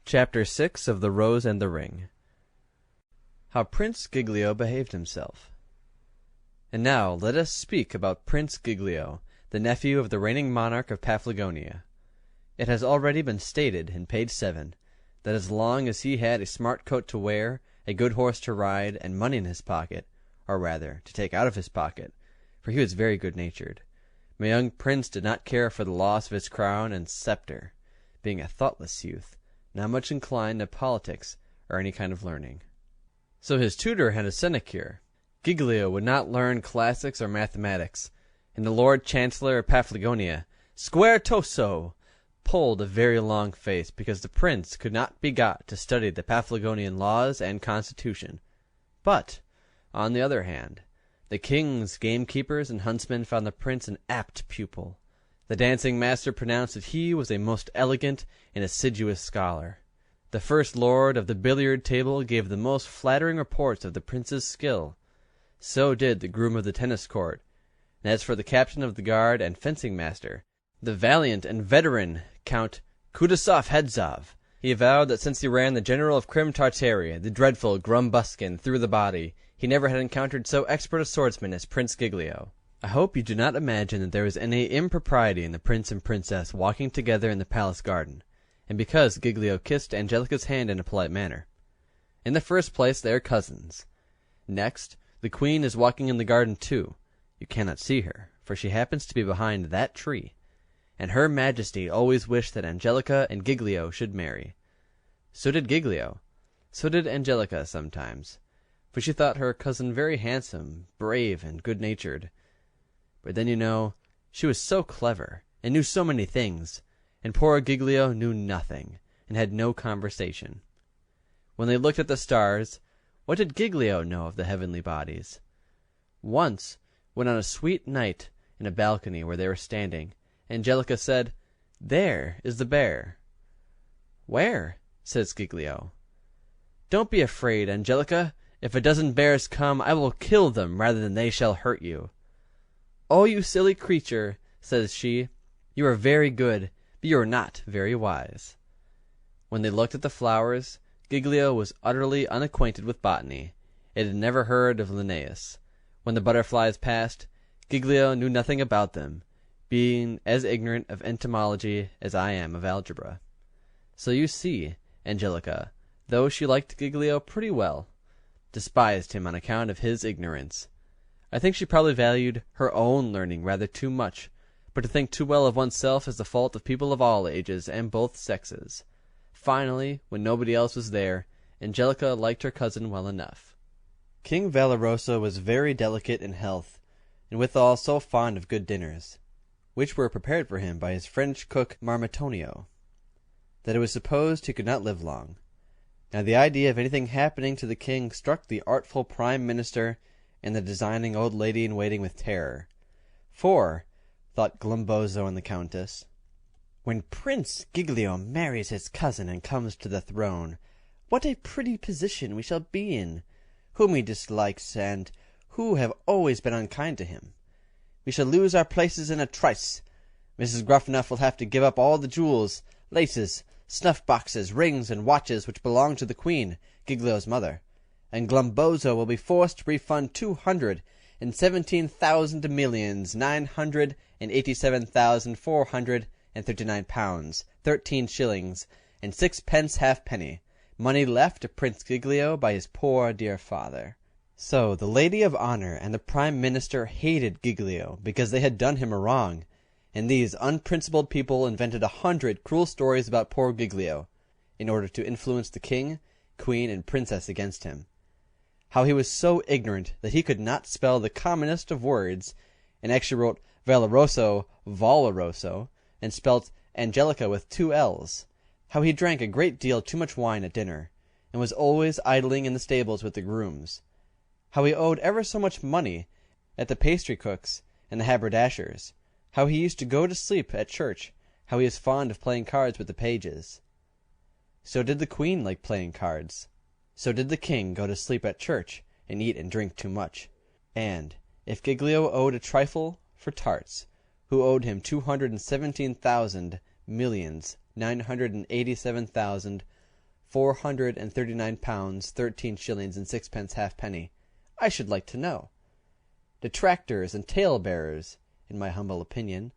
Chapter 6 of The Rose and the Ring. How Prince Giglio behaved himself. And now let us speak about Prince Giglio, the nephew of the reigning monarch of Paphlagonia. It has already been stated in page 7 that as long as he had a smart coat to wear, a good horse to ride, and money in his pocket, or rather to take out of his pocket, for he was very good-natured, my young prince did not care for the loss of his crown and sceptre, being a thoughtless youth, not much inclined to politics or any kind of learning. So his tutor had a sinecure. Giglio would not learn classics or mathematics, and the Lord Chancellor of Paphlagonia, Squartoso, pulled a very long face because the prince could not be got to study the Paphlagonian laws and constitution. But, on the other hand, the king's gamekeepers and huntsmen found the prince an apt pupil. The dancing master pronounced that he was a most elegant and assiduous scholar. The first lord of the billiard table gave the most flattering reports of the prince's skill. So did the groom of the tennis court. And as for the captain of the guard and fencing master, the valiant and veteran Count Kutuzov-Hedzov, he avowed that since he ran the general of Crim Tartaria, the dreadful Grumbuskin, through the body, he never had encountered so expert a swordsman as Prince Giglio. I hope you do not imagine that there was any impropriety in the prince and princess walking together in the palace garden, and because Giglio kissed Angelica's hand in a polite manner. In the first place, they are cousins. Next, the queen is walking in the garden too. You cannot see her, for she happens to be behind that tree, and her majesty always wished that Angelica and Giglio should marry. So did Giglio. So did Angelica sometimes, for she thought her cousin very handsome, brave, and good-natured. But then, you know, she was so clever, and knew so many things, and poor Giglio knew nothing, and had no conversation. When they looked at the stars, what did Giglio know of the heavenly bodies? Once, when on a sweet night, in a balcony where they were standing, Angelica said, "There is the bear." "Where?" says Giglio. "Don't be afraid, Angelica. If a dozen bears come, I will kill them rather than they shall hurt you." "Oh, you silly creature," says she, "you are very good, but you are not very wise." When they looked at the flowers, Giglio was utterly unacquainted with botany, and had never heard of Linnaeus. When the butterflies passed, Giglio knew nothing about them, being as ignorant of entomology as I am of algebra. So you see, Angelica, though she liked Giglio pretty well, despised him on account of his ignorance. I think she probably valued her own learning rather too much, but to think too well of oneself is the fault of people of all ages and both sexes. Finally, when nobody else was there, Angelica liked her cousin well enough. King Valoroso was very delicate in health, and withal so fond of good dinners, which were prepared for him by his French cook Marmitonio, that it was supposed he could not live long. Now the idea of anything happening to the king struck the artful prime minister and the designing old lady-in-waiting with terror. For, thought Glumboso and the countess, when Prince Giglio marries his cousin and comes to the throne, what a pretty position we shall be in, whom he dislikes and who have always been unkind to him. We shall lose our places in a trice. Mrs. Gruffanuff will have to give up all the jewels, laces, snuff-boxes, rings, and watches which belong to the Queen, Giglio's mother, and Glumboso will be forced to refund 217,987,439 pounds, 13 shillings, and 6 halfpenny, money left to Prince Giglio by his poor dear father. So the lady of honor and the prime minister hated Giglio because they had done him a wrong, and these unprincipled people invented 100 cruel stories about poor Giglio, in order to influence the king, queen, and princess against him. How he was so ignorant that he could not spell the commonest of words, and actually wrote Valoroso Valoroso, and spelt Angelica with 2 L's. How he drank a great deal too much wine at dinner, and was always idling in the stables with the grooms. How he owed ever so much money at the pastry cook's and the haberdasher's. How he used to go to sleep at church. How he is fond of playing cards with the pages. So did the queen like playing cards. So did the king go to sleep at church, and eat and drink too much. And, if Giglio owed a trifle for tarts, who owed him 217,000,987,439 £439 13s. and sixpence halfpenny? I should like to know. Detractors and tale-bearers, in my humble opinion,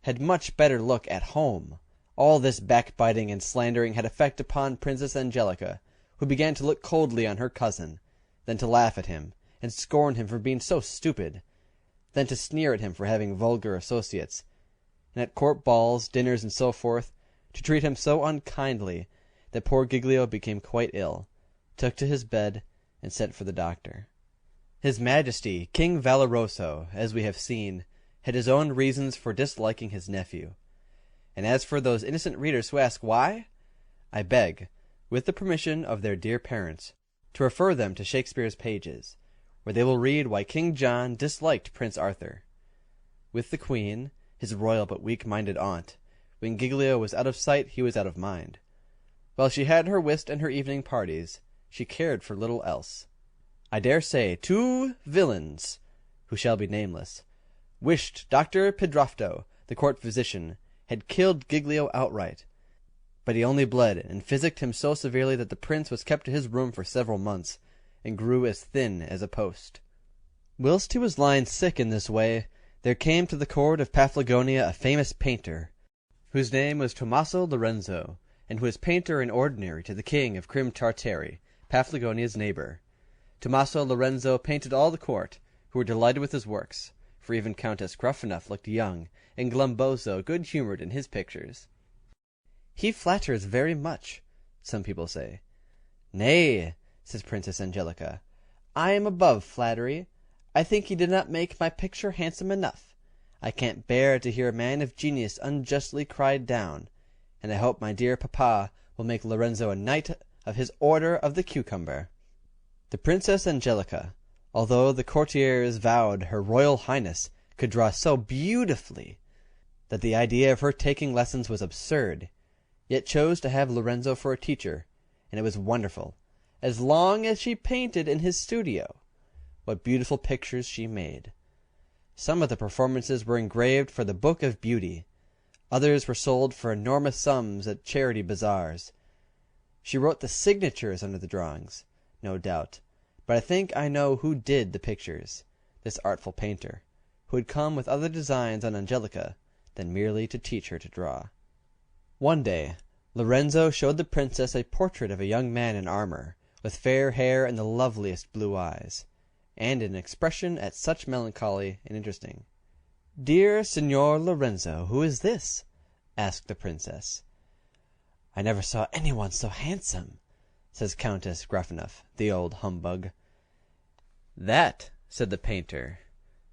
had much better look at home. All this backbiting and slandering had effect upon Princess Angelica, who began to look coldly on her cousin, then to laugh at him, and scorn him for being so stupid, then to sneer at him for having vulgar associates, and at court balls, dinners, and so forth, to treat him so unkindly that poor Giglio became quite ill, took to his bed, and sent for the doctor. His Majesty, King Valoroso, as we have seen, had his own reasons for disliking his nephew. And as for those innocent readers who ask why, I beg, with the permission of their dear parents, to refer them to Shakespeare's pages, where they will read why King John disliked Prince Arthur. With the Queen, his royal but weak-minded aunt, when Giglio was out of sight he was out of mind. While she had her whist and her evening parties, she cared for little else. I dare say 2 villains, who shall be nameless, wished Dr. Pidrafto, the court physician, had killed Giglio outright, but he only bled and physicked him so severely that the prince was kept to his room for several months, and grew as thin as a post. Whilst he was lying sick in this way, there came to the court of Paphlagonia a famous painter, whose name was Tommaso Lorenzo, and who was painter in ordinary to the king of Crim Tartary, Paphlagonia's neighbour. Tommaso Lorenzo painted all the court, who were delighted with his works, for even Countess Gruffanuff looked young, and Glumboso good-humoured in his pictures. "He flatters very much," some people say. "Nay," says Princess Angelica, "I am above flattery. I think he did not make my picture handsome enough. I can't bear to hear a man of genius unjustly cried down, and I hope my dear papa will make Lorenzo a knight of his Order of the Cucumber." The Princess Angelica, although the courtiers vowed Her Royal Highness could draw so beautifully that the idea of her taking lessons was absurd, yet chose to have Lorenzo for a teacher, and it was wonderful, as long as she painted in his studio, what beautiful pictures she made. Some of the performances were engraved for the Book of Beauty, others were sold for enormous sums at charity bazaars. She wrote the signatures under the drawings, no doubt, but I think I know who did the pictures, this artful painter, who had come with other designs on Angelica than merely to teach her to draw. One day Lorenzo showed the princess a portrait of a young man in armour, with fair hair and the loveliest blue eyes, and an expression at such melancholy and interesting. "Dear Signor Lorenzo, who is this?" asked the princess. "I never saw anyone so handsome," says Countess Gruffanuff, the old humbug. "That," said the painter,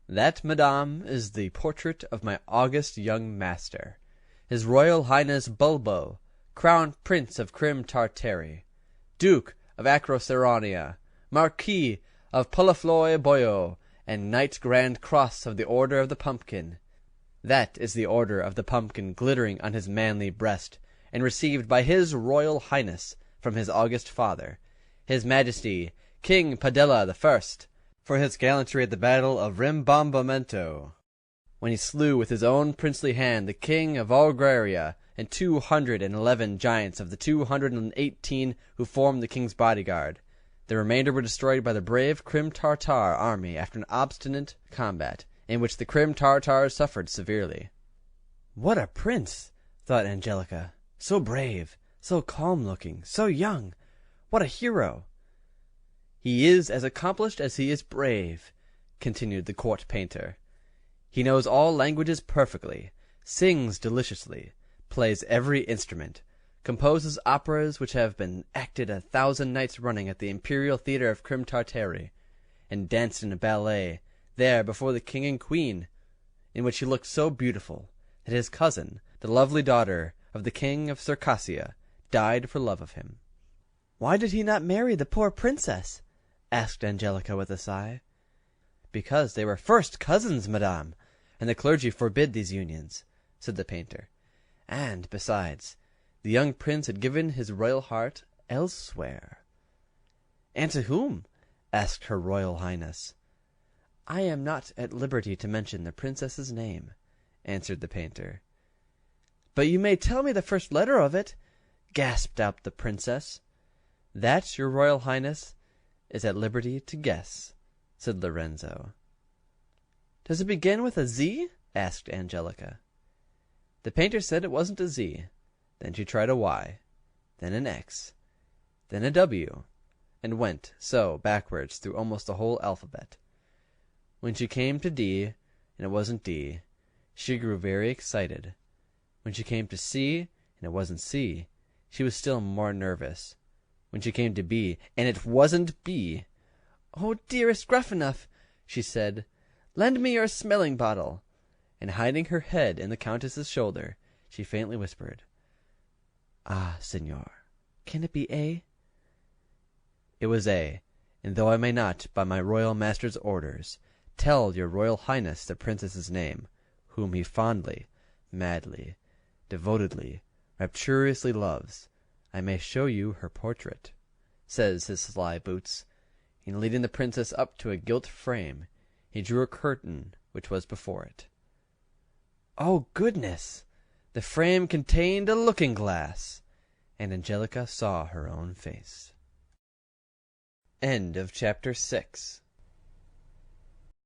"that, madame, is the portrait of my august young master, His Royal Highness Bulbo, Crown Prince of Crim Tartary, Duke of Acroceraunia, Marquis of Pulafloi Boyo, and Knight Grand Cross of the Order of the Pumpkin. That is the Order of the Pumpkin glittering on his manly breast, and received by His Royal Highness from his august father, His Majesty King Padilla I, for his gallantry at the battle of Rimbombamento, when he slew with his own princely hand the King of Algraria and 211 giants of the 218 who formed the king's bodyguard. The remainder were destroyed by the brave Crim Tartar army after an obstinate combat, in which the Crim Tartars suffered severely." "What a prince!" thought Angelica. "So brave, so calm-looking, so young. What a hero!" "He is as accomplished as he is brave," continued the court painter. "He knows all languages perfectly, sings deliciously, plays every instrument, composes operas which have been acted 1,000 nights running at the Imperial Theatre of Crim Tartary, and danced in a ballet there before the king and queen, in which he looked so beautiful that his cousin, the lovely daughter of the king of Circassia, died for love of him." "Why did he not marry the poor princess?" asked Angelica with a sigh. "Because they were first cousins, madame, and the clergy forbid these unions," said the painter. "And, besides, the young prince had given his royal heart elsewhere." "And to whom?" asked her Royal Highness. "I am not at liberty to mention the princess's name," answered the painter. "But you may tell me the first letter of it," gasped out the princess. "That your Royal Highness is at liberty to guess," said Lorenzo. "Does it begin with a Z?" asked Angelica. The painter said it wasn't a Z. Then she tried a Y, then an X, then a W, and went so backwards through almost the whole alphabet. When she came to D, and it wasn't D, she grew very excited. When she came to C, and it wasn't C, she was still more nervous. When she came to B, and it wasn't B, "Oh, dearest Gruffanuff," she said, "lend me your smelling bottle." And hiding her head in the Countess's shoulder, she faintly whispered, "Ah, Signor, can it be A?" It was A, and though I may not, by my royal master's orders, tell your Royal Highness the Princess's name, whom he fondly, madly, devotedly, rapturously loves, I may show you her portrait, says his sly Boots, and leading the Princess up to a gilt frame, he drew a curtain which was before it. Oh, goodness! The frame contained a looking-glass, and Angelica saw her own face. End of chapter 6.